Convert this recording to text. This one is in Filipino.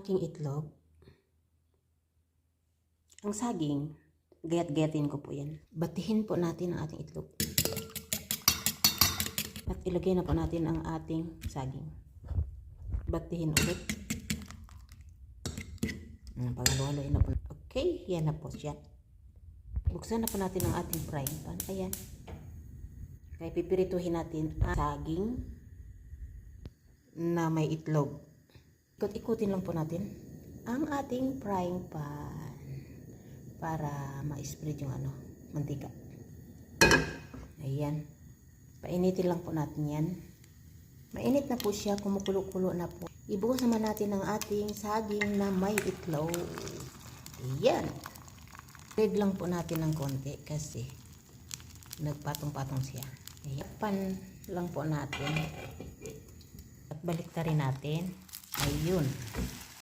aking itlog. Ang saging, gayat-gayatin ko po yan. Batihin po natin ang ating itlog. At ilagay na po natin ang ating saging. Batihin ulit. Paghalo-haloin na po. Okay, yan na po siya. Buksan na po natin ang ating frying pan. Ayan. Kaya pipirituhin natin ang saging na may itlog. Ikot-ikutin lang po natin ang ating frying pan para ma-spread yung mantika. Ayan. Painitin lang po natin yan. Mainit na po siya, kumukulo-kulo na po. Ibuhos naman natin ang ating saging na may itlog. Ayan. Spread lang po natin ng konti kasi nagpatong-patong siya. Ayan. Pan lang po natin. At balik rin natin. Ayun.